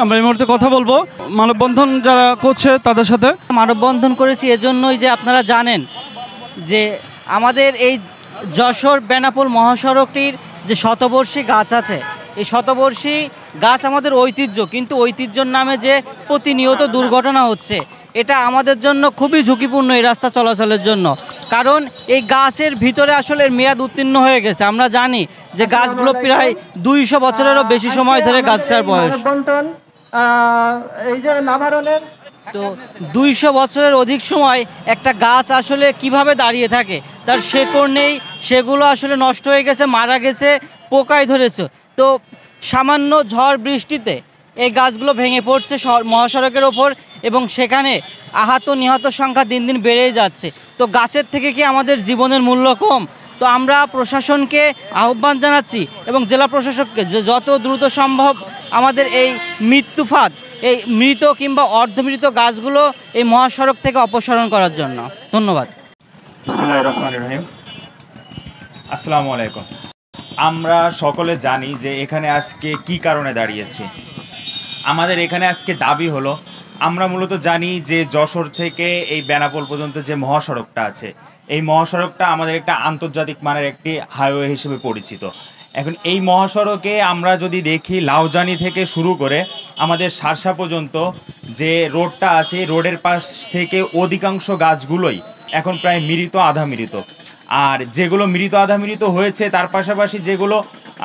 আমরা এই মুহূর্তে কথা বলবো মানববন্ধন যারা করছে তাদের সাথে। মানববন্ধন করেছি এজন্যই যে আপনারা জানেন যে আমাদের এই যশোর বেনাপোল মহাসড়কটির যে শতবর্ষী গাছ আছে, এই শতবর্ষী গাছ আমাদের ঐতিহ্য, কিন্তু ঐতিহ্যর নামে যে প্রতিনিয়ত দুর্ঘটনা হচ্ছে এটা আমাদের জন্য খুবই ঝুঁকিপূর্ণ এই রাস্তা চলাচলের জন্য। কারণ এই গাছের ভিতরে আসলে মেয়াদ উত্তীর্ণ হয়ে গেছে। আমরা জানি যে গাছগুলো প্রায় 200 বছরেরও বেশি সময় ধরে গাছটার বয়স। এই যে নাভারণের তো 200 বছরের অধিক সময় একটা গাছ আসলে কিভাবে দাঁড়িয়ে থাকে, তার শেকড় নেই, সেগুলো আসলে নষ্ট হয়ে গেছে, মারা গেছে, পোকায় ধরেছে। তো সামান্য ঝড় বৃষ্টিতে এই গাছগুলো ভেঙে পড়ছে মহাসড়কের ওপর এবং সেখানে আহত নিহত সংখ্যা দিন দিন বেড়েই যাচ্ছে। তো গাছের থেকে কি আমাদের জীবনের মূল্য কম? তো আমরা প্রশাসনকে আহ্বান জানাচ্ছি এবং জেলা প্রশাসককে যত দ্রুত সম্ভব আমাদের এই মৃত্যুফাত, এই মৃত কিংবা অর্ধমৃত গাছগুলো এই মহাসড়ক থেকে অপসারণ করার জন্য। ধন্যবাদ। বিসমিল্লাহির রহমানির রহিম। আসসালামু আলাইকুম। আমরা সকলে জানি যে এখানে আজকে কি কারণে দাঁড়িয়েছি। আমাদের এখানে আজকে দাবি হলো, আমরা মূলত জানি যে যশোর থেকে এই বেনাপোল পর্যন্ত যে মহাসড়কটা আছে, এই মহাসড়কটা আমাদের একটা আন্তর্জাতিক মানের একটি হাইওয়ে হিসেবে পরিচিত। এখন এই মহাসড়কে আমরা যদি দেখি লাউজানি থেকে শুরু করে আমাদের শার্শা পর্যন্ত যে রোডটা আছে, রোডের পাশ থেকে অধিকাংশ গাছগুলোই এখন প্রায় মৃত আধা মৃত। আর যেগুলো মৃত আধা মৃত হয়েছে তার পাশাপাশি যেগুলো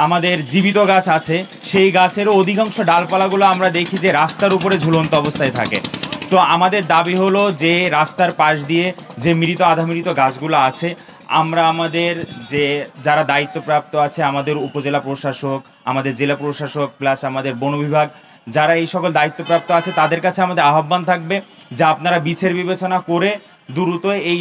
আমাদের জীবিত গাছ আছে, সেই গাছেরও অধিকাংশ ডালপালাগুলো আমরা দেখি যে রাস্তার উপরে ঝুলন্ত অবস্থায় থাকে। তো আমাদের দাবি হলো যে রাস্তার পাশ দিয়ে যে মৃত আধা মৃত গাছগুলো আছে, আমরা আমাদের যে যারা দায়িত্বপ্রাপ্ত আছে, আমাদের উপজেলা প্রশাসক, আমাদের জেলা প্রশাসক প্লাস আমাদের বন বিভাগ, যারা এই সকল দায়িত্বপ্রাপ্ত আছে তাদের কাছে আমাদের আহ্বান থাকবে যে আপনারা বিচার বিবেচনা করে দ্রুত এই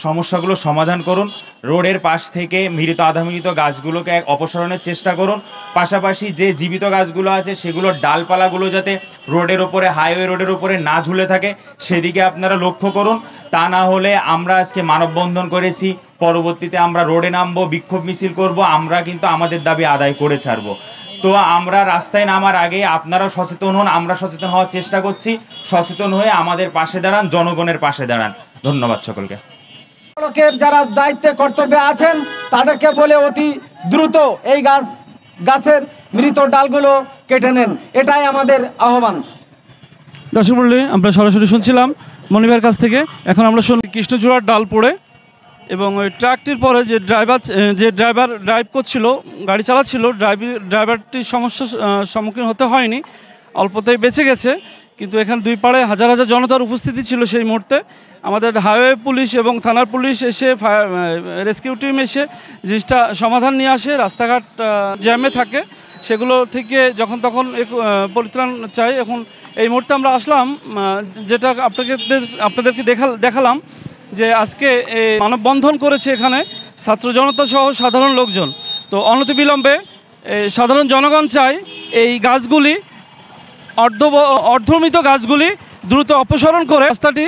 সমস্যাগুলো সমাধান করুন। রোডের পাশ থেকে মৃত আধা মৃত গাছগুলোকে অপসারণের চেষ্টা করুন। পাশাপাশি যে জীবিত গাছগুলো আছে সেগুলোর ডালপালাগুলো যাতে রোডের ওপরে, হাইওয়ে রোডের ওপরে না ঝুলে থাকে সেদিকে আপনারা লক্ষ্য করুন। তা না হলে আমরা আজকে মানববন্ধন করেছি, পরবর্তীতে আমরা রোডে নামবো, বিক্ষোভ মিছিল করব, আমরা কিন্তু আমাদের দাবি আদায় করে ছাড়বো। তো আমরা রাস্তায় নামার আগে আপনারা সচেতন হন, আমরা সচেতন হওয়ার চেষ্টা করছি। সচেতন হয়ে আমাদের পাশে দাঁড়ান, জনগণের পাশে দাঁড়ান। ধন্যবাদ সকলকে। সড়কের যারা দায়িত্বে কর্তব্যে আছেন তাদেরকে বলে অতি দ্রুত এই গাছের মৃত ডালগুলো কেটে নেন, এটাই আমাদের আহ্বান। দর্শক মণ্ডলী, আমরা সরাসরি শুনছিলাম মনিবের কাছ থেকে। এখন আমরা শুনি কৃষ্ণচূড়ার ডাল পড়ে এবং ওই ট্রাকটির পরে যে ড্রাইভার ড্রাইভ করছিল, গাড়ি চালাচ্ছিল, ড্রাইভারটির সমস্যার সম্মুখীন হতে হয়নি, অল্পতেই বেঁচে গেছে। কিন্তু এখানে দুই পাড়ে হাজার হাজার জনতার উপস্থিতি ছিল সেই মুহূর্তে। আমাদের হাইওয়ে পুলিশ এবং থানার পুলিশ এসে, রেস্কিউ টিম এসে জিনিসটা সমাধান নিয়ে আসে। রাস্তাঘাট জ্যামে থাকে, সেগুলো থেকে যখন তখন পরিত্রাণ চাই। এখন এই মুহূর্তে আমরা আসলাম, যেটা আপনাদেরকে দেখালাম যে আজকে মানববন্ধন করেছে এখানে ছাত্র জনতা সহ সাধারণ লোকজন। তো অনতিবিলম্বে সাধারণ জনগণ চায় এই গাছগুলি, অর্ধমৃত গাছগুলি দ্রুত অপসারণ করে রাস্তাটি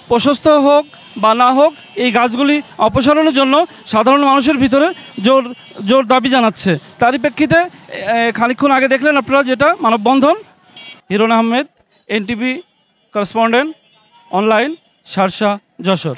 প্রশস্ত হোক বা না হোক, এই গাছগুলি অপসারণের জন্য সাধারণ মানুষের ভিতরে জোর দাবি জানাচ্ছে। তারই প্রেক্ষিতে খানিকক্ষণ আগে দেখলেন আপনারা যেটা মানববন্ধন। Hiran Ahmed, NTV correspondent, online, Sharsha, Jessore.